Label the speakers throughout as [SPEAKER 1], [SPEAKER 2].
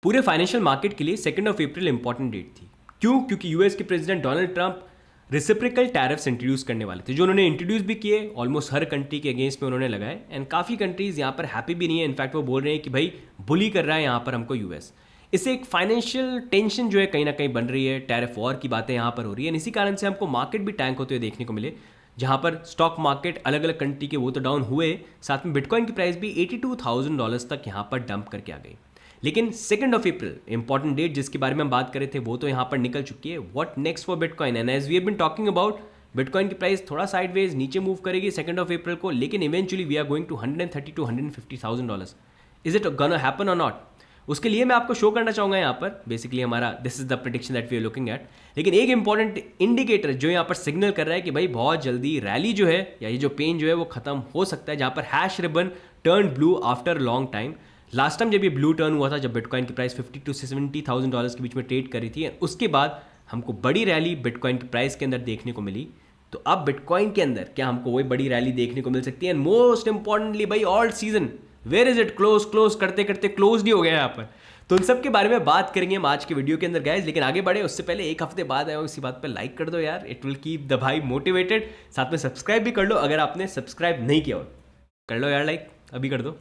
[SPEAKER 1] पूरे financial market के लिए 2 अप्रैल इंपॉर्टेंट डेट थी। क्यों? क्योंकि यूएस के president Donald Trump reciprocal tariffs introduce करने वाले थे, जो उन्होंने इंट्रोड्यूस भी किए, ऑलमोस्ट हर कंट्री के अगेंस्ट में उन्होंने लगाए। एंड काफ़ी कंट्रीज यहाँ पर हैप्पी भी नहीं है। इनफैक्ट वो बोल रहे हैं कि भाई बुली कर रहा है यहाँ पर हमको यूएस। इससे एक फाइनेंशियल टेंशन जो है कहीं ना कहीं बन रही है, टैरिफ वॉर की बातें यहाँ पर हो रही है। इसी कारण से हमको मार्केट भी टैंक होते हुए देखने को मिले, जहाँ पर स्टॉक मार्केट अलग अलग कंट्री के वो तो डाउन हुए, साथ में बिटकॉइन की प्राइस भी $82,000 तक यहाँ पर डंप करके आ गई। लेकिन 2 अप्रैल इंपॉर्टेंट डेट जिसके बारे में हम बात कर रहे थे वो तो यहाँ पर निकल चुकी है। What next for bitcoin? And as we have been talking about, bitcoin की प्राइस थोड़ा साइडवेज नीचे मूव करेगी 2 अप्रैल को, लेकिन eventually we are going to $130,000 to $150,000। Is it gonna happen और नॉट? उसके लिए मैं आपको शो करना चाहूँगा यहाँ पर बेसिकली हमारा this is the prediction that we are looking at. लेकिन एक इंपॉर्टेंट इंडिकेटर जो यहाँ पर सिग्नल कर रहा है कि भाई बहुत जल्दी रैली जो है या ये जो पेन जो है वो खत्म हो सकता है, जहाँ पर hash ribbon turn blue after long time. Last time जब ये ब्लू टर्न हुआ था, जब बिटकॉइन की प्राइस $50,000 to $70,000 के बीच में ट्रेड करी थी, उसके बाद हमको बड़ी रैली बिटकॉइन की प्राइस के अंदर देखने को मिली। तो अब बिटकॉइन के अंदर क्या हमको वही बड़ी रैली देखने को मिल सकती है? एंड मोस्ट इंपॉर्टेंटली भाई alt season, where is it? Close करते करते क्लोज नहीं हो गया यहाँ पर। तो उन सब के बारे में बात करेंगे हम आज के वीडियो के अंदर गाइस। लेकिन आगे बढ़े उससे पहले एक हफ्ते बाद आया इसी बात पर लाइक कर दो यार, इट विल कीप द भाई मोटिवेटेड। साथ में सब्सक्राइब भी कर लो अगर आपने सब्सक्राइब नहीं किया हो, कर लो यार, लाइक अभी कर दो।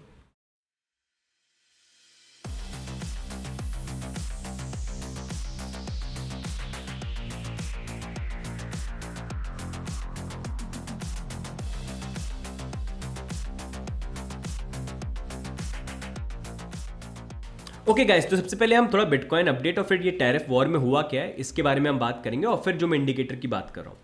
[SPEAKER 1] ओके गाइस, तो सबसे पहले हम थोड़ा बिटकॉइन अपडेट और फिर ये टैरिफ वॉर में हुआ क्या है इसके बारे में हम बात करेंगे, और फिर जो मैं इंडिकेटर की बात कर रहा हूँ।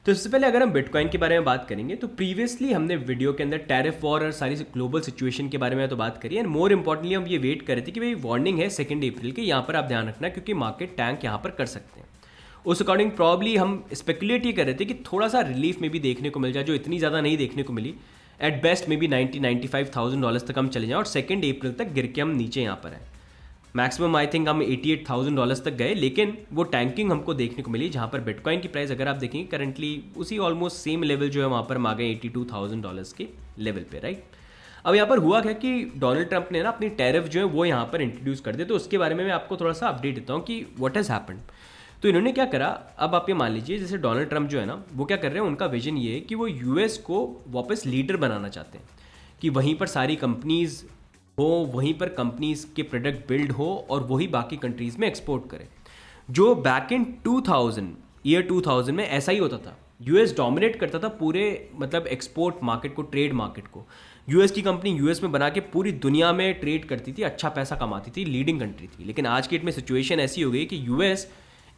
[SPEAKER 1] तो सबसे पहले अगर हम बिटकॉइन के बारे में बात करेंगे तो प्रीवियसली हमने वीडियो के अंदर टैरिफ वॉर और सारी ग्लोबल सिचुएशन के बारे में तो बात करी, एंड मोर इंपॉर्टेंटली हम ये वेट कर रहे थे कि भाई वार्निंग है 2 अप्रैल की, यहाँ पर आप ध्यान रखना क्योंकि मार्केट टैंक यहाँ पर कर सकते हैं। उस अकॉर्डिंग प्रॉब्ली हम स्पेकुलेट ये कर रहे थे कि थोड़ा सा रिलीफ में भी देखने को मिल जाए, जो इतनी ज़्यादा नहीं देखने को मिली। एट बेस्ट मे बी $95,000 तक हम चले जाएं और 2 अप्रैल तक गिर के हम नीचे यहाँ पर हैं। मैक्सिमम आई थिंक हम $88,000 तक गए, लेकिन वो टैंकिंग हमको देखने को मिली, जहाँ पर बिटकॉइन की प्राइस अगर आप देखेंगे करंटली उसी ऑलमोस्ट सेम लेवल जो है वहाँ पर हम आ गए $82,000 के लेवल पे, राइट। अब यहाँ पर हुआ क्या कि डोनाल्ड ट्रंप ने ना अपनी टैरिफ जो है वो यहाँ पर इंट्रोड्यूस कर दिया। तो उसके बारे में मैं आपको थोड़ा सा अपडेट देता हूँ कि व्हाट हैज़ हैपेंड। तो इन्होंने क्या करा, अब आप ये मान लीजिए जैसे डोनाल्ड ट्रंप जो है ना वो क्या कर रहे हैं, उनका विजन ये है कि वो यूएस को वापस लीडर बनाना चाहते हैं, कि वहीं पर सारी कंपनीज हो, वहीं पर कंपनीज के प्रोडक्ट बिल्ड हो और वही बाकी कंट्रीज में एक्सपोर्ट करें। जो बैक इन 2000 में ऐसा ही होता था। यूएस डोमिनेट करता था पूरे मतलब एक्सपोर्ट मार्केट को, ट्रेड मार्केट को। यूएस की कंपनी यूएस में बना के पूरी दुनिया में ट्रेड करती थी, अच्छा पैसा कमाती थी, लीडिंग कंट्री थी। लेकिन आज की डेट में सिचुएशन ऐसी हो गई कि यूएस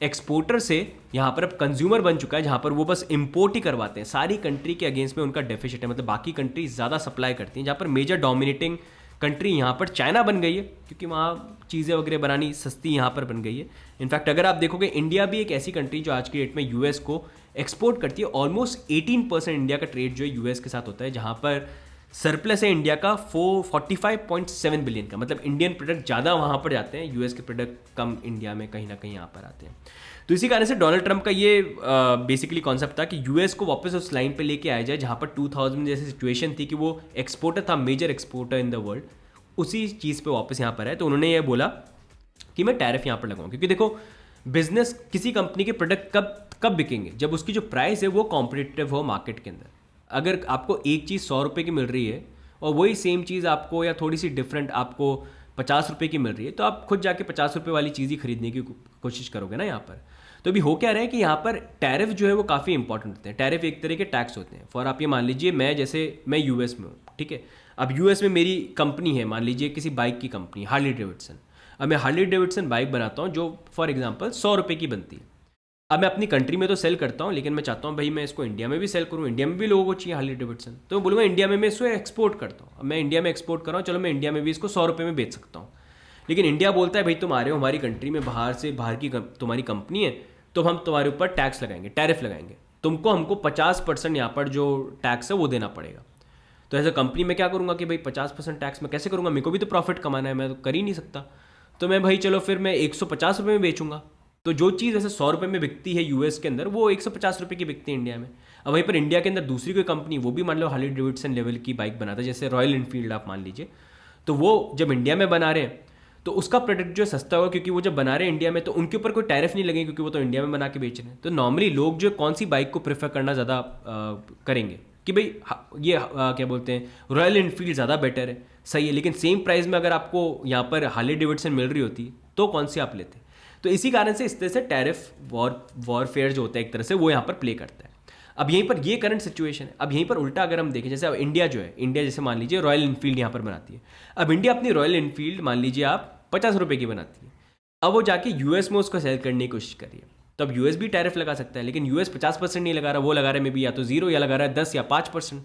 [SPEAKER 1] एक्सपोर्टर से यहाँ पर अब कंज्यूमर बन चुका है, जहाँ पर वो बस इंपोर्ट ही करवाते हैं। सारी कंट्री के अगेंस्ट में उनका डेफिसिट है, मतलब बाकी कंट्री ज़्यादा सप्लाई करती हैं। जहाँ पर मेजर डोमिनेटिंग कंट्री यहाँ पर चाइना बन गई है, क्योंकि वहाँ चीज़ें वगैरह बनानी सस्ती यहाँ पर बन गई है। इनफैक्ट अगर आप देखोगे इंडिया भी एक ऐसी कंट्री जो आज की डेट में यूएस को एक्सपोर्ट करती है। ऑलमोस्ट 18% इंडिया का ट्रेड जो है यूएस के साथ होता है, जहाँ पर सरप्लस है इंडिया का 45.7 बिलियन का। मतलब इंडियन प्रोडक्ट ज़्यादा वहाँ पर जाते हैं, यूएस के प्रोडक्ट कम इंडिया में कहीं ना कहीं यहाँ पर आते हैं। तो इसी कारण से डोनाल्ड ट्रंप का ये बेसिकली कॉन्सेप्ट था कि यूएस को वापस उस लाइन पे लेके आया जाए, जहाँ पर 2000 में जैसी सिचुएशन थी कि वो एक्सपोर्टर था, major exporter in the world, उसी चीज़ पे वापस यहाँ पर है। तो उन्होंने ये बोला कि मैं टैरिफ यहाँ पर लगाऊँ, क्योंकि देखो बिजनेस किसी कंपनी के प्रोडक्ट कब बिकेंगे, जब उसकी जो प्राइस है वो कॉम्पिटिटिव हो मार्केट के अंदर। अगर आपको एक चीज़ 100 रुपये की मिल रही है और वही सेम चीज़ आपको या थोड़ी सी डिफरेंट आपको 50 रुपये की मिल रही है, तो आप खुद जाके 50 रुपये वाली चीज़ ही खरीदने की कोशिश करोगे ना यहाँ पर। तो अभी हो क्या रहा है कि यहाँ पर टैरिफ जो है वो काफ़ी इंपॉर्टेंट होते हैं। टैरिफ एक तरह के टैक्स होते हैं। फॉर आप ये मान लीजिए मैं यूएस में हूँ, ठीक है। अब यूएस में मेरी कंपनी है, मान लीजिए किसी बाइक की कंपनी हार्ली डेविडसन। अब मैं हार्ली डेविडसन बाइक बनाता हूँ जो फॉर एग्जांपल 100 रुपये की बनती है। अब मैं अपनी कंट्री में तो सेल करता हूँ, लेकिन मैं चाहता हूँ भाई मैं इसको इंडिया में भी सेल करूँ, इंडिया में भी लोगों को चाहिए हार्ली डेविडसन। तो मैं बोलूँगा इंडिया में मैं इसको एक्सपोर्ट करता हूँ। अब मैं इंडिया में एक्सपोर्ट कर रहा हूँ, चलो मैं इंडिया में भी इसको 100 रुपये में बेच सकता हूँ। लेकिन इंडिया बोलता है भाई तुम आ रहे हो हमारी कंट्री में, बाहर की तुम्हारी कंपनी है, तो हम तुम्हारे ऊपर टैक्स लगाएंगे, टैरिफ लगाएंगे, हमको 50% यहाँ पर जो टैक्स है वो देना पड़ेगा। तो ऐसे कंपनी में क्या करूँगा कि भाई 50% टैक्स मैं कैसे करूँगा, मेरे को भी तो प्रॉफिट कमाना है, मैं तो कर ही नहीं सकता। तो मैं भाई चलो फिर मैं 150 रुपये में बेचूंगा। तो जो चीज़ ऐसे 100 रुपये में बिकती है यूएस के अंदर, वो 150 रुपये की बिकती है इंडिया में। अब वहीं पर इंडिया के अंदर दूसरी कोई कंपनी, वो भी मान लो हार्ली डेविडसन लेवल की बाइक बनाता है, जैसे रॉयल इनफील्ड आप मान लीजिए, तो वो जब इंडिया में बना रहे हैं तो उसका प्रोडक्ट जो है सस्ता होगा, क्योंकि वो जब बना रहे हैं इंडिया में तो उनके ऊपर कोई टैरिफ नहीं लगेगा, क्योंकि वो तो इंडिया में बना के बेच रहे हैं। तो नॉर्मली लोग जो कौन सी बाइक को प्रेफर करना ज़्यादा करेंगे कि भाई क्या बोलते हैं, रॉयल इनफील्ड ज़्यादा बेटर है, सही है, लेकिन सेम प्राइस में अगर आपको यहाँ पर हार्ले डेविडसन मिल रही होती तो कौन सी आप लेते। तो इसी कारण से इस तरह से टैरिफ वॉरफेयर जो होता है एक तरह से वो यहाँ पर प्ले करता है। अब यहीं पर ये करंट सिचुएशन है। अब यहीं पर उल्टा अगर हम देखें, जैसे अब इंडिया जो है, इंडिया जैसे मान लीजिए रॉयल इनफील्ड यहाँ पर बनाती है। अब इंडिया अपनी रॉयल इनफील्ड मान लीजिए आप 50 रुपये की बनाती है, अब वो जाके यूएस में उसको सेल करने की कोशिश कर रही है, तो अब यूएस भी टैरिफ लगा सकता है, लेकिन यूएस 50% नहीं लगा रहा, वो लगा रहा है मे बी या तो 0 या लगा रहा है 10 या 5%।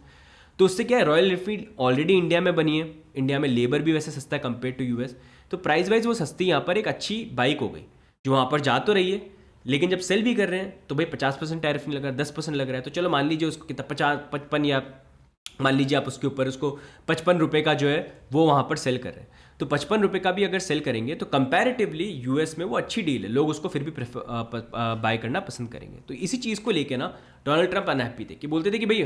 [SPEAKER 1] तो उससे क्या है, रॉयल इनफील्ड ऑलरेडी इंडिया में बनी है, इंडिया में लेबर भी वैसे सस्ता है कंपेयर टू यूएस, तो प्राइस वाइज वो सस्ती यहाँ पर एक अच्छी बाइक हो गई जो वहाँ पर जा तो रही है, लेकिन जब सेल भी कर रहे हैं तो भाई 50% टैरिफ नहीं लग रहा, 10% लग रहा है। तो चलो मान लीजिए उसको कितना 55 या मान लीजिए आप उसके ऊपर उसको 55 रुपये का जो है वो वहाँ पर सेल कर रहे हैं, तो 55 रुपये का भी अगर सेल करेंगे तो कंपैरेटिवली यूएस में वो अच्छी डील है, लोग उसको फिर भी बाय करना पसंद करेंगे। तो इसी चीज़ को लेके ना डोनाल्ड ट्रंप अनहैप्पी थे कि बोलते थे कि भाई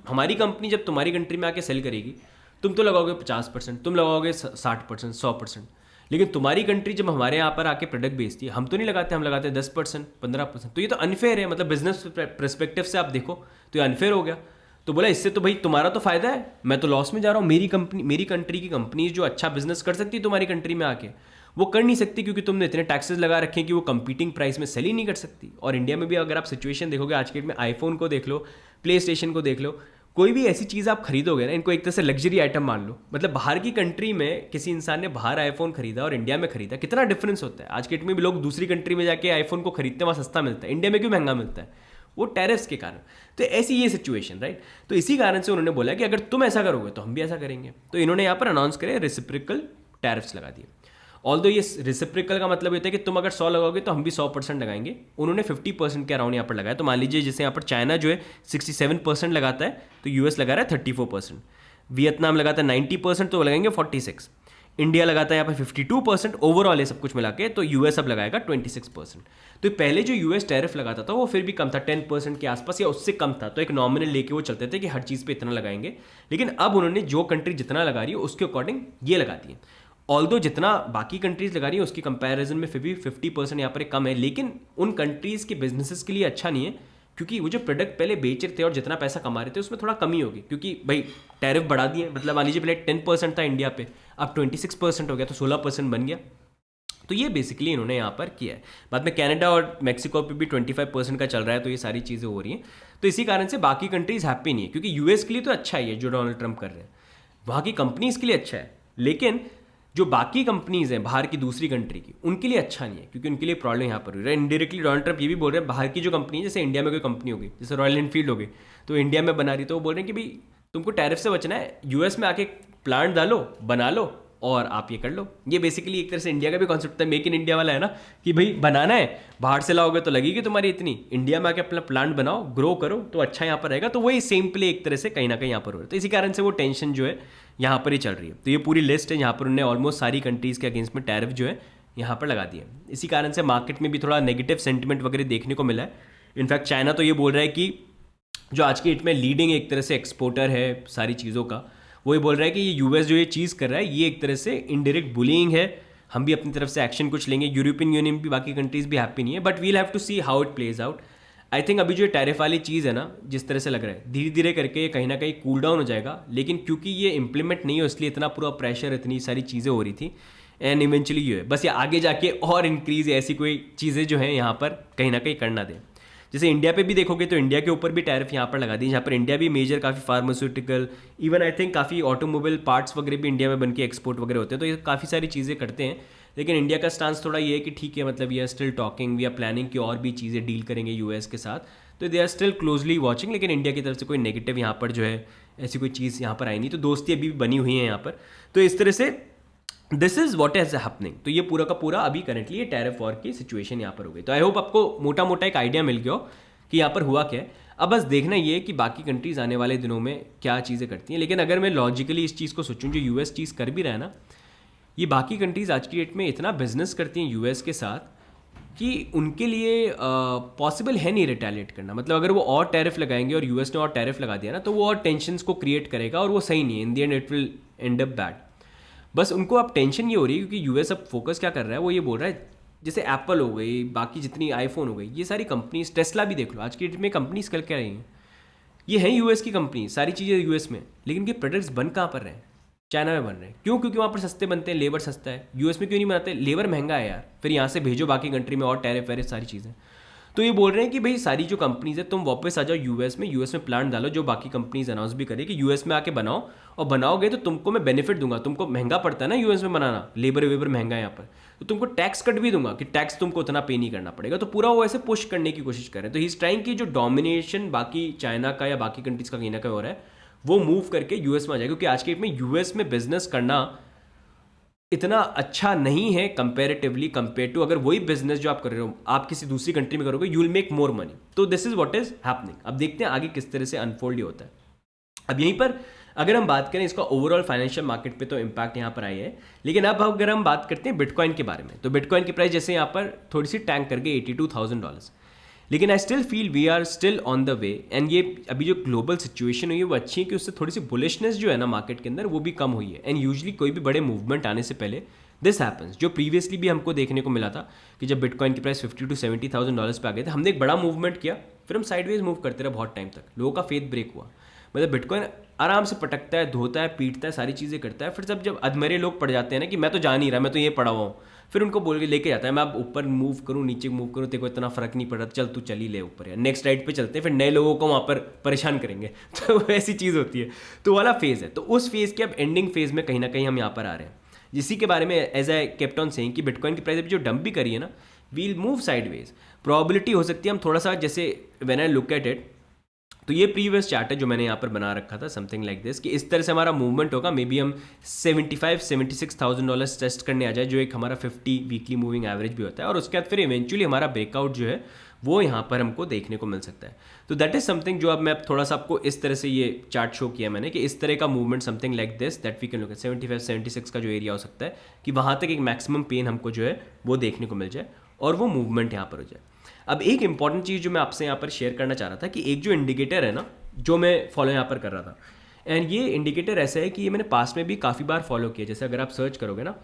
[SPEAKER 1] हमारी कंपनी जब तुम्हारी कंट्री में आके सेल करेगी तुम तो लगाओगे 50%, तुम लगाओगे 60%, 100%, लेकिन तुम्हारी कंट्री जब हमारे यहाँ पर आके प्रोडक्ट बेचती है हम तो नहीं लगाते, हम लगाते हैं 10%, 15%। तो ये तो अनफेयर है, मतलब बिजनेस परस्पेक्टिव से आप देखो तो ये अनफेयर हो गया। तो बोला इससे तो भाई तुम्हारा तो फायदा है, मैं तो लॉस में जा रहा हूँ, मेरी कंट्री की कंपनी जो अच्छा बिजनेस कर सकती है तुम्हारी कंट्री में आके वो कर नहीं सकती, क्योंकि तुमने इतने टैक्सेस लगा रखे हैं कि वो कंपीटिंग प्राइस में सेल ही नहीं कर सकती। और इंडिया में भी अगर आप सिचुएशन देखोगे आज के डेट में, आईफोन को देख लो, प्ले स्टेशन को देख लो, कोई भी ऐसी चीज़ आप खरीदोगे ना, इनको एक तरह से लग्जरी आइटम मान लो, मतलब बाहर की कंट्री में किसी इंसान ने बाहर आईफोन खरीदा और इंडिया में खरीदा, कितना डिफरेंस होता है। आज के डेट में भी लोग दूसरी कंट्री में जाके आईफोन को खरीदते हैं, वहाँ सस्ता मिलता है, इंडिया में क्यों महंगा मिलता है, वो टैरिफ्स के कारण। तो ऐसी ये सिचुएशन, राइट। तो इसी कारण से उन्होंने बोला कि अगर तुम ऐसा करोगे तो हम भी ऐसा करेंगे। तो इन्होंने यहाँ पर अनाउंस करे रेसिप्रोकल टैरिफ्स लगा दिए। ऑल्दो ये रेसिप्रोकल का मतलब होता है कि तुम अगर 100 लगाओगे तो हम भी 100% लगाएंगे। उन्होंने 50% के अराउंड यहाँ पर लगाया। तो मान लीजिए जैसे यहाँ पर चाइना जो है 67% लगाता है तो यूएस लगा रहा है 34%, वियतनाम लगाता है 90% तो वो लगाएंगे 46%, इंडिया लगाता है यहाँ पर 52% ओवरऑल ये सब कुछ मिला के, तो यूएस अब लगाएगा 26%। तो पहले जो यूएस टैरिफ लगाता था वो फिर भी कम था, 10% के आसपास या उससे कम था, तो एक नॉमिनल लेके वो चलते थे कि हर चीज़ पे इतना लगाएंगे। लेकिन अब उन्होंने जो कंट्री जितना लगा रही है उसके अकॉर्डिंग ये लगाती है। ऑल्दो जितना बाकी कंट्रीज लगा रही है उसकी कंपैरिजन में फिर भी 50% यहाँ पर कम है, लेकिन उन कंट्रीज़ के बिजनेसेस के लिए अच्छा नहीं है, क्योंकि वो जो प्रोडक्ट पहले बेच रहे थे और जितना पैसा कमा रहे थे उसमें थोड़ा कमी होगी, क्योंकि भाई टैरिफ बढ़ा दिए। मतलब मान लीजिए पहले 10% था इंडिया पे, अब 26% हो गया, तो 16% बन गया। तो ये बेसिकली इन्होंने यहाँ पर किया है। बाद में कनाडा और मेक्सिको पे भी 25% का चल रहा है, तो ये सारी चीज़ें हो रही हैं। तो इसी कारण से बाकी कंट्रीज़ हैप्पी नहीं है, क्योंकि यूएस के लिए तो अच्छा ही है जो डोनाल्ड ट्रंप कर रहे हैं, वहाँ की कंपनीज़ के लिए अच्छा है, लेकिन जो बाकी कंपनीज़ हैं बाहर की दूसरी कंट्री की उनके लिए अच्छा नहीं है, क्योंकि उनके लिए प्रॉब्लम यहाँ पर हो रहा है। इनडायरेक्टली डोनाल्ड ट्रंप ये भी बोल रहे हैं बाहर की जो कंपनी है, जैसे इंडिया में कोई कंपनी होगी, जैसे रॉयल एनफील्ड हो गई, तो इंडिया में बना रही, तो वो बोल रहे हैं कि भाई तुमको टैरिफ से बचना है, यूएस में आके प्लांट डालो, बना लो और आप ये कर लो। ये बेसिकली एक तरह से इंडिया का भी कॉन्सेप्ट है, मेक इन इंडिया वाला है ना, कि भाई बनाना है, बाहर से लाओगे तो लगेगी तुम्हारी इतनी, इंडिया में आके अपना प्लांट बनाओ, ग्रो करो तो अच्छा यहाँ पर रहेगा। तो वही सेम प्ले एक तरह से कहीं ना कहीं यहाँ पर हो रहा है। तो इसी कारण से वो टेंशन जो है यहाँ पर ही चल रही है। तो ये पूरी लिस्ट है, यहाँ पर उन्होंने ऑलमोस्ट सारी कंट्रीज़ के अगेंस्ट में टैरिफ जो है यहाँ पर लगा दिया। इसी कारण से मार्केट में भी थोड़ा नेगेटिव सेंटिमेंट वगैरह देखने को मिला है। इनफैक्ट चाइना तो ये बोल रहा है कि जो आज की डेट में लीडिंग एक तरह से एक्सपोर्टर है सारी चीज़ों का, वो ये बोल रहा है कि ये यूएस जो ये चीज़ कर रहा है ये एक तरह से इनडायरेक्ट बुलिंग है, हम भी अपनी तरफ से एक्शन कुछ लेंगे। यूरोपियन यूनियन भी, बाकी कंट्रीज़ भी हैप्पी नहीं है, but we'll have to see how it plays out. I think अभी जो टैरिफ वाली चीज़ है ना, जिस तरह से लग रहा है धीरे धीरे करके कहीं ना कहीं कूल डाउन हो जाएगा, लेकिन क्योंकि ये इंप्लीमेंट नहीं हो इसलिए इतना पूरा प्रेशर, इतनी सारी चीज़ें हो रही थी, एंड इवेंचुअली ये है बस ये आगे जाके और इंक्रीज ऐसी कोई चीज़ें जो हैं यहाँ पर कहीं ना कहीं करना दें। जैसे इंडिया पे भी देखोगे तो इंडिया के ऊपर भी टैरिफ यहाँ पर लगा दी, जहाँ पर इंडिया भी मेजर काफ़ी फार्मास्यूटिकल, इवन आई थिंक काफ़ी ऑटोमोबाइल पार्ट्स वगैरह भी इंडिया में बन के एक्सपोर्ट वगैरह होते हैं। तो ये काफ़ी सारी चीज़ें करते हैं, लेकिन इंडिया का स्टांस थोड़ा ये है कि ठीक है, मतलब we are still talking, we are planning कि और भी चीज़ें डील करेंगे यूएस के साथ, तो they are still closely watching. लेकिन इंडिया की तरफ से कोई नेगेटिव यहाँ पर जो है ऐसी कोई चीज़ यहाँ पर आई नहीं, तो दोस्ती अभी भी बनी हुई है यहाँ पर। तो इस तरह से this is what is happening. तो ये पूरा का पूरा अभी करंटली ये टैरिफ वॉर की सिचुएशन यहाँ पर हो गई। तो आई होप आपको मोटा मोटा एक आइडिया मिल गया हो कि यहाँ पर हुआ क्या है। अब बस देखना ये है कि बाकी कंट्रीज़ आने वाले दिनों में क्या चीज़ें करती हैं। लेकिन अगर मैं लॉजिकली इस चीज़ को सोचूं, जो यूएस चीज़ कर भी रहा है ना, ये बाकी कंट्रीज़ आज की डेट में इतना बिजनेस करती हैं यूएस के साथ कि उनके लिए पॉसिबल है नहीं रिटेलिएट करना। मतलब अगर वो और टैरिफ लगाएंगे और यूएस ने और टैरिफ लगा दिया ना, तो वो और टेंशंस को क्रिएट करेगा और वो सही नहीं है, in the end it will and up bad. बस उनको अब टेंशन ये हो रही है क्योंकि यूएस अब फोकस क्या कर रहा है, वो ये बोल रहा है जैसे एप्पल हो गई, बाकी जितनी आईफोन हो गई, ये सारी कंपनीज, टेस्ला भी देख लो आज की डेट में कंपनीज कर क्या रही हैं, ये हैं यूएस की कंपनी, सारी चीज़ें यूएस में, लेकिन इनके प्रोडक्ट्स बन कहाँ पर रहे हैं? चाइना में बन रहे हैं। क्यों? क्योंकि वहाँ पर सस्ते बनते हैं, लेबर सस्ता है। यूएस में क्यों नहीं बनाते? लेबर महंगा है यार, फिर यहाँ से भेजो बाकी कंट्री में और टैरिफ वैरिफ सारी चीज़ें। तो ये बोल रहे हैं कि भाई सारी जो कंपनीज है तुम वापस आ जाओ यूएस में प्लांट डालो, जो बाकी कंपनीज अनाउंस भी करें कि यूएस में आके बनाओ, और बनाओगे तो तुमको मैं बेनिफिट दूंगा। तुमको महंगा पड़ता है ना यूएस में बनाना, लेबर वेबर महंगा है यहाँ पर, तो तुमको टैक्स कट भी दूंगा कि टैक्स तुमको उतना पे नहीं करना पड़ेगा। तो पूरा वो ऐसे पुश करने की कोशिश कर रहे हैं। तो ही इज ट्राइंग की जो डोमिनेशन बाकी चाइना का या बाकी कंट्रीज का कहीं ना कहीं हो रहा है, वो मूव करके यूएस में आ जाए, क्योंकि आज के डेट में यूएस में बिजनेस करना इतना अच्छा नहीं है कंपेरेटिवली कंपेयर टू अगर वही बिजनेस जो आप कर रहे हो आप किसी दूसरी कंट्री में करोगे, you will make more money. तो this is what is happening. अब देखते हैं आगे किस तरह से अनफोल्ड ये होता है। अब यहीं पर अगर हम बात करें इसका ओवरऑल फाइनेंशियल मार्केट पे, तो इम्पैक्ट यहाँ पर आई है। लेकिन अब अगर हम बात करते हैं बिटकॉइन के बारे में, तो बिटकॉइन की प्राइस जैसे यहाँ पर थोड़ी सी टैंक कर गई $82,000, लेकिन I still feel we are still on the way. And ये अभी जो ग्लोबल सिचुएशन हुई है वो अच्छी है कि उससे थोड़ी सी बुलिशनेस जो है ना मार्केट के अंदर वो भी कम हुई है। एंड यूजुअली कोई भी बड़े मूवमेंट आने से पहले दिस हैपन्स, जो प्रीवियसली भी हमको देखने को मिला था कि जब बिटकॉइन की प्राइस $50,000 to $70,000 पे आ गए थे, हमने एक बड़ा मूवमेंट किया, फिर हम साइडवेज मूव करते रहे बहुत टाइम तक, लोगों का फेथ ब्रेक हुआ। मतलब बिटकॉइन आराम से पटकता है, धोता है, पीटता है, सारी चीज़ें करता है, फिर जब अधमरे लोग पड़ जाते हैं ना कि मैं तो जान ही रहा, मैं तो ये पड़ा हुआ हूँ, फिर उनको बोल के लेके जाता है मैं अब ऊपर मूव करूँ नीचे मूव करूँ, तेरे को इतना फर्क नहीं पड़ रहा, चल तू चल ही ले ऊपर यार, नेक्स्ट राइड पे चलते हैं, फिर नए लोगों को वहाँ पर परेशान करेंगे। तो ऐसी चीज़ होती है, तो वाला फेज़ है। तो उस फेज़ के अब एंडिंग फेज़ में कहीं ना कहीं हम यहाँ पर आ रहे हैं, जिसी के बारे में as I kept on saying कि बिटकॉइन की प्राइस अभी जो डंप भी करी है ना, वील मूव साइडवेज। प्रॉबिलिटी हो सकती है हम थोड़ा सा, जैसे when I look at it, तो ये प्रीवियस चार्ट है जो मैंने यहाँ पर बना रखा था, समथिंग लाइक दिस, कि इस तरह से हमारा मूवमेंट होगा। मे बी हम $76,000 टेस्ट करने आ जाए, जो एक हमारा 50 वीकली मूविंग एवरेज भी होता है, और उसके बाद फिर इवेंचुअली हमारा ब्रेकआउट जो है वो यहाँ पर हमको देखने को मिल सकता है। तो दैट इज समथिंग जो अब मैं थोड़ा सा आपको इस तरह से ये चार्ट शो किया मैंने, कि इस तरह का movement something like this that we can look at 75-76 का जो एरिया हो सकता है, कि वहाँ तक एक मैक्सिमम पेन हमको जो है वो देखने को मिल जाए और वो मूवमेंट यहाँ पर हो जाए। अब एक इंपॉर्टेंट चीज़ जो मैं आपसे यहाँ पर शेयर करना चाह रहा था, कि एक जो इंडिकेटर है ना जो मैं फॉलो यहाँ पर कर रहा था, एंड ये इंडिकेटर ऐसा है कि ये मैंने पास्ट में भी काफ़ी बार फॉलो किया। जैसे अगर आप सर्च करोगे ना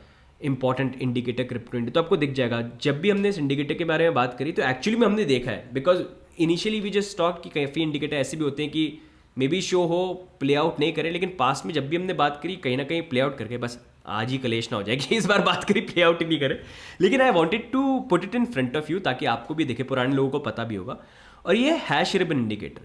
[SPEAKER 1] इंपॉर्टेंट इंडिकेटर क्रिप्टो इंडिया, तो आपको दिख जाएगा। जब भी हमने इस इंडिकेटर के बारे में बात करी तो एक्चुअली में हमने देखा है, because initially we just thought कि काफ़ी इंडिकेटर ऐसे भी होते हैं कि मे बी शो हो, प्ले आउट नहीं करे, लेकिन पास्ट में जब भी हमने बात करी कहीं ना कहीं प्ले आउट करके, बस आज ही कलेश ना हो जाए कि इस बार बात करी प्ले आउट ही नहीं करे। लेकिन I wanted to put it in front of you ताकि आपको भी दिखे, पुराने लोगों को पता भी होगा। और ये हैश रिबन इंडिकेटर,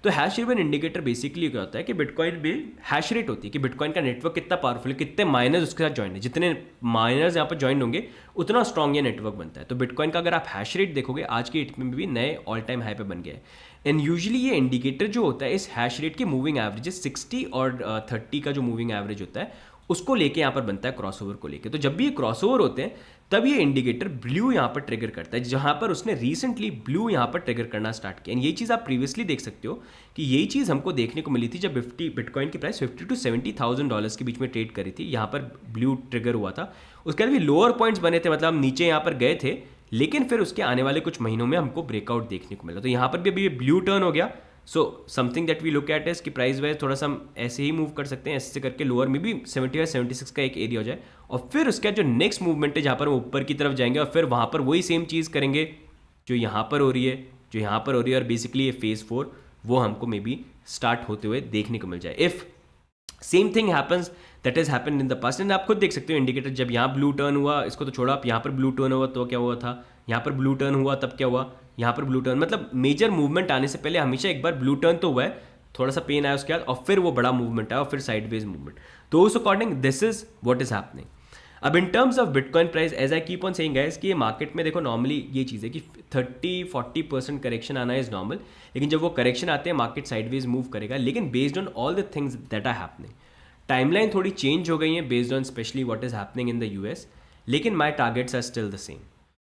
[SPEAKER 1] तो हैश रिबन इंडिकेटर बेसिकली क्या होता है कि बिटकॉइन में हैश रेट होती है कि बिटकॉइन का नेटवर्क कितना पावरफुल है, कितने माइनर्स उसके साथ ज्वाइन है, जितने माइनर्स यहाँ पर ज्वाइन होंगे उतना स्ट्रॉन्ग ये नेटवर्क बनता है। तो बिटकॉइन का अगर आप हैश रेट देखोगे आज के डेट में भी नए ऑल टाइम हाई पे बन गया है। एंड यूजुअली ये इंडिकेटर जो होता है इस हैश रेट के मूविंग एवरेजेस 60 और 30 का जो मूविंग एवरेज होता है उसको लेके यहाँ पर बनता है, क्रॉसओवर को लेके। तो जब भी ये क्रॉसओवर होते हैं तब ये इंडिकेटर ब्लू यहाँ पर ट्रिगर करता है, जहाँ पर उसने रिसेंटली ब्लू यहाँ पर ट्रिगर करना स्टार्ट किया। ये चीज़ आप प्रीवियसली देख सकते हो कि यही चीज़ हमको देखने को मिली थी जब बिटकॉइन की प्राइस $50,000 to $70,000 के बीच में ट्रेड करी थी, यहाँ पर ब्लू ट्रिगर हुआ था। उसके बाद भी लोअर पॉइंट्स बने थे, मतलब हम नीचे यहाँ पर गए थे, लेकिन फिर उसके आने वाले कुछ महीनों में हमको ब्रेकआउट देखने को मिला। तो यहाँ पर भी अभी ये ब्लू टर्न हो गया। So something that we look at is कि प्राइस वाइज थोड़ा सा हम ऐसे ही मूव कर सकते हैं, ऐसे करके लोअर में भी 75-76 का एक एरिया हो जाए, और फिर उसका जो नेक्स्ट मूवमेंट है जहाँ पर हम ऊपर की तरफ जाएंगे और फिर वहाँ पर वही सेम चीज़ करेंगे जो यहाँ पर हो रही है, जो यहाँ पर हो रही है, और बेसिकली ये फेज़ 4 वो हमको मे बी स्टार्ट होते हुए देखने को मिल जाए। If same thing happens that is happen in the past. And आप खुद देख सकते हो इंडिकेटर, जब यहाँ ब्लू टर्न हुआ, इसको तो छोड़ा, आप यहाँ पर ब्लू टर्न हुआ तो क्या हुआ था, यहाँ पर ब्लू टर्न हुआ तब क्या हुआ, यहाँ पर ब्लू टर्न, मतलब मेजर मूवमेंट आने से पहले हमेशा एक बार ब्लू टर्न तो हुआ है, थोड़ा सा पेन आया उसके बाद, और फिर वो बड़ा मूवमेंट आया और फिर साइडवेज मूवमेंट। तो उस according this is what is happening. अब in terms of bitcoin price, as I keep on saying guys, कि ये मार्केट में देखो नॉर्मली ये चीज़ है कि 30-40% करेक्शन आना इज नॉर्मल, लेकिन जब वो करेक्शन आते हैं मार्केट साइडवेज मूव करेगा। लेकिन based on all the things that are happening, timeline थोड़ी चेंज हो गई है based on specially what is happening in the US, लेकिन my targets are still the same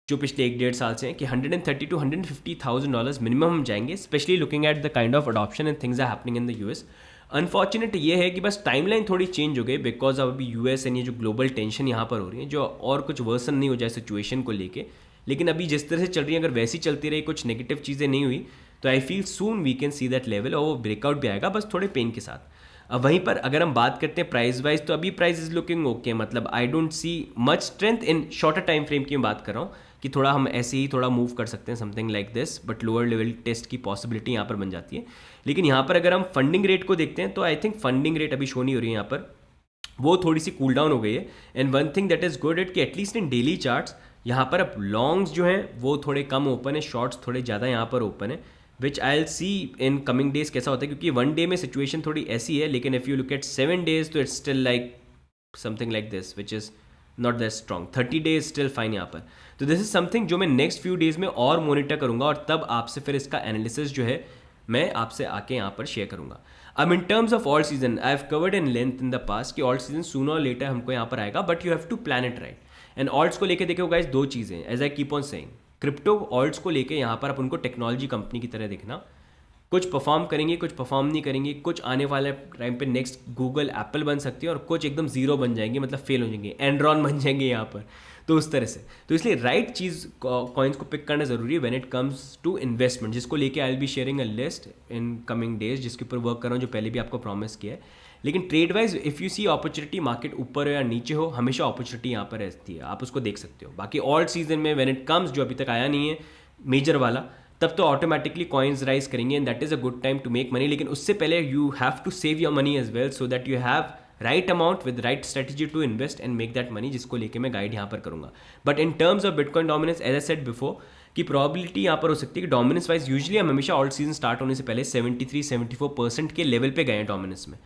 [SPEAKER 1] जो पिछले 1-1.5 साल से हैं, कि $130,000 to $150,000 मिनिमम हम जाएंगे, specially looking at the kind of adoption and things are happening in the US. Unfortunate ये है कि बस टाइमलाइन थोड़ी चेंज हो गई बिकॉज ऑफ अभी यूएस एंड ये जो ग्लोबल टेंशन यहाँ पर हो रही है, जो और कुछ वर्सन नहीं हो जाए सिचुएशन को लेके, लेकिन अभी जिस तरह से चल रही है अगर वैसी चलती रही, कुछ नेगेटिव चीज़ें नहीं हुई, तो I feel soon we can see that level, और वो ब्रेकआउट भी आएगा बस थोड़े पेन के साथ। अब वहीं पर अगर हम बात करते हैं प्राइस वाइज, तो अभी प्राइस इज लुकिंग ओके, मतलब I don't see much strength in shorter time frame की मैं बात कर रहा हूँ कि थोड़ा हम ऐसे ही थोड़ा मूव कर सकते हैं something like this, but lower level test की पॉसिबिलिटी यहाँ पर बन जाती है। लेकिन यहाँ पर अगर हम फंडिंग रेट को देखते हैं तो आई थिंक फंडिंग रेट अभी शो नहीं हो रही है यहाँ पर, वो थोड़ी सी कूल डाउन हो गई है। And one thing that is good it कि एटलीस्ट इन डेली चार्ट्स यहाँ पर अब लॉन्ग्स जो हैं वो थोड़े कम ओपन है, शॉर्ट्स थोड़े ज़्यादा यहाँ पर ओपन है, which I'll see in coming days कैसा होता है, क्योंकि वन डे में सिचुएशन थोड़ी ऐसी है, लेकिन if you look at 7 days तो it's still like something like this which is not that strong. 30 days still fine यहाँ पर। तो दिस इज समथिंग जो मैं नेक्स्ट फ्यू डेज में और मॉनिटर करूँगा और तब आपसे फिर इसका एनालिसिस जो है मैं आपसे आके यहाँ पर शेयर करूँगा। अब in terms of all season I have covered in length in the past कि ऑल सीजन सूनर और लेटर हमको यहाँ पर आएगा, but you have to plan it right. And alts को लेके देखो गाइस, दो चीज़ें as I keep on saying, crypto alts को लेके यहाँ पर आप उनको टेक्नोलॉजी कंपनी की तरह देखना, कुछ परफॉर्म करेंगे कुछ परफॉर्म नहीं करेंगे, कुछ आने वाले टाइम पे नेक्स्ट गूगल एप्पल बन सकती है और कुछ एकदम जीरो बन जाएंगे, मतलब फेल हो जाएंगे, एंड्रॉन बन जाएंगे यहाँ पर। तो उस तरह से, तो इसलिए राइट चीज़ कॉइन्स को पिक करना जरूरी है when it comes to investment, जिसको लेके I will be sharing a list in coming days, जिसके ऊपर वर्क कर रहा हूँ, जो पहले भी आपको प्रॉमिस किया है। लेकिन trade wise if you see opportunity, market ऊपर हो या नीचे हो, हमेशा अपॉर्चुनिटी यहाँ पर रहती है, आप उसको देख सकते हो। बाकी ऑल सीजन में व्हेन इट कम्स, जो अभी तक आया नहीं है मेजर वाला, तब तो ऑटोमेटिकली कॉइन्स राइज करेंगे and that is a good time to make money. लेकिन उससे पहले you have to save your money as well, so that you have right amount with right strategy to invest and make that money, जिसको लेके मैं guide यहाँ पर करूँगा। But in terms of bitcoin dominance, as I said before, की probability यहाँ पर हो सकती है कि डोमिनेंस वाइज यूजुअली हम हमेशा ऑल सीजन स्टार्ट होने से पहले 73-74% के लेवल पे गए हैं डोमिनेंस में।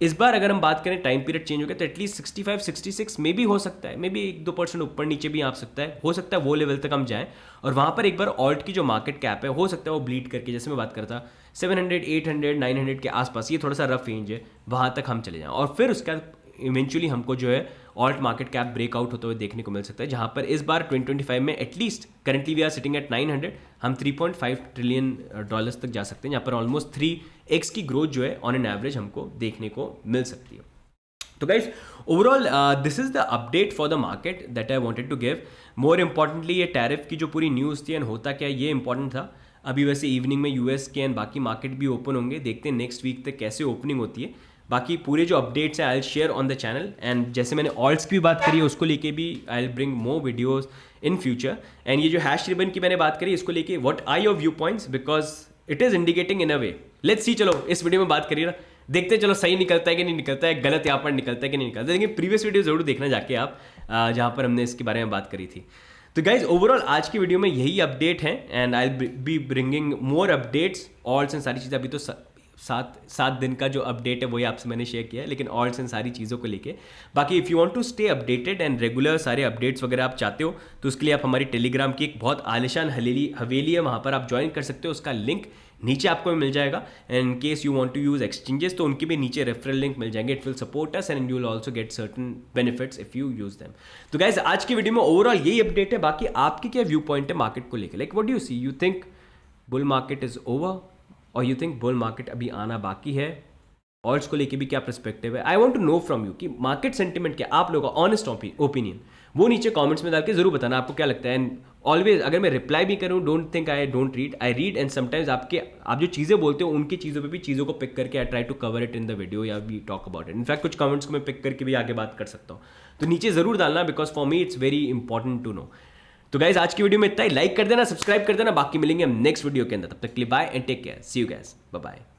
[SPEAKER 1] इस बार अगर हम बात करें टाइम पीरियड चेंज हो गया तो एटलीस्ट 65-66 में भी हो सकता है, मे बी 1-2% ऊपर नीचे भी आ सकता है, हो सकता है वो लेवल तक हम जाएं और वहाँ पर एक बार ऑल्ट की जो मार्केट कैप है हो सकता है वो ब्लीड करके, जैसे मैं बात करता 700, 800, 900 के आसपास, ये थोड़ा सा रफ रेंज है, वहाँ तक हम चले जाएं और फिर उसके बाद इवेंचुअली हमको जो है ऑल्ट मार्केट कैप ब्रेकआउट होते हुए देखने को मिल सकता है, जहाँ पर इस बार 2025 में at least currently we are sitting at 900, हम 3.5 ट्रिलियन डॉलर्स तक जा सकते हैं, जहाँ पर ऑलमोस्ट 3x की ग्रोथ जो है ऑन एन एवरेज हमको देखने को मिल सकती है। तो guys overall this is the update for the market that I wanted to give. More importantly ये टैरिफ की जो पूरी न्यूज़ थी एंड होता क्या ये इंपॉर्टेंट था। अभी वैसे इवनिंग में यूएस के एंड बाकी मार्केट भी ओपन होंगे, देखते हैं नेक्स्ट वीक तक कैसे ओपनिंग होती है। बाकी पूरे जो अपडेट्स हैं I will share on the channel, and जैसे मैंने ऑल्ट्स की भी बात करी है उसको लेके भी I will bring more videos in future. And ये जो हैश रिबन की मैंने बात करी इसको लेके what are your view points, because it is indicating in a way. Let's see, चलो इस वीडियो में बात करिए ना, देखते हैं चलो सही निकलता है कि नहीं निकलता है, गलत यहाँ पर निकलता है कि नहीं निकलता है। लेकिन प्रीवियस वीडियो जरूर देखना जाके आप, जहाँ पर हमने इसके बारे में बात करी थी। तो गाइज ओवरऑल आज की वीडियो में यही अपडेट है and I will be bringing more updates, ult's and सारी चीज़ें। अभी तो 7 दिन का जो अपडेट है वही आपसे मैंने शेयर किया है, लेकिन ऑल्ट्स एंड सारी चीज़ों को लेके। बाकी if you want to stay updated and regular सारे अपडेट्स वगैरह आप चाहते हो तो उसके लिए आप हमारी टेलीग्राम की एक बहुत आलिशान हवेली है, वहाँ पर आप ज्वाइन कर सकते हो, उसका लिंक नीचे आपको मिल जाएगा। And in case you want to use exchanges तो उनके भी नीचे रेफरल लिंक मिल जाएंगे। It will support us and you will also get certain benefits if you use them. तो गाइज आज की वीडियो में ओवरऑल यही अपडेट है। बाकी आपकी क्या व्यू पॉइंट है मार्केट को लेकर, like what do you see, you think bull market is over और यू थिंक बुल मार्केट अभी आना बाकी है? ऑल्ट्स को लेके भी क्या पर्सपेक्टिव है? I want to know from you कि मार्केट सेंटिमेंट क्या, आप लोगों का ऑनेस्ट ओपिनियन वो नीचे कमेंट्स में डाल के जरूर बताना आपको क्या लगता है। एंड ऑलवेज अगर मैं रिप्लाई भी करूँ, don't think I don't read, I read and sometimes आप जो चीज़ें बोलते हो उनकी चीज़ों पे भी चीज़ों को पिक करके I try to cover it in the video या we talk about it. In fact कुछ कमेंट्स को मैं पिक करके भी आगे बात कर सकता हूँ, तो नीचे जरूर डालना, because for me it's very important to know. तो गाइज आज की वीडियो में इतना ही, लाइक कर देना, सब्सक्राइब कर देना, बाकी मिलेंगे हम नेक्स्ट वीडियो के अंदर। तब तक के लिए bye and take care, see you guys, bye bye.